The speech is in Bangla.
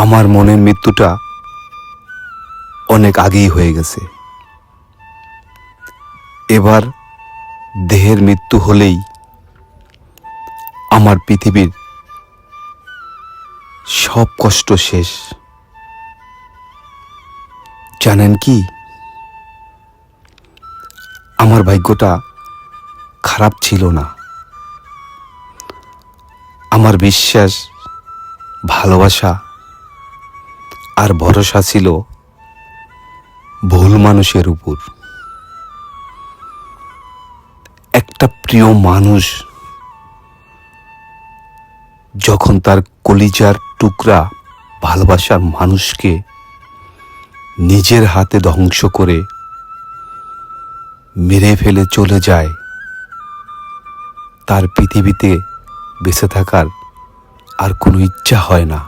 আমার মনের মৃত্যুটা অনেক আগেই হয়ে গেছে। এবার দেহের মৃত্যু হলেই আমার পৃথিবীর সব কষ্ট শেষ। জানেন কি, আমার ভাগ্যটা খারাপ ছিল না। আমার বিশ্বাস, ভালোবাসা আর ভরসা ছিল ভুল মানুষের উপর। একটা প্রিয় মানুষ যখন তার কলিজার টুকরা ভালোবাসার মানুষকে নিজের হাতে ধ্বংস করে মেরে ফেলে চলে যায়, তার পৃথিবীতে বেঁচে থাকার আর কোনো ইচ্ছা হয় না।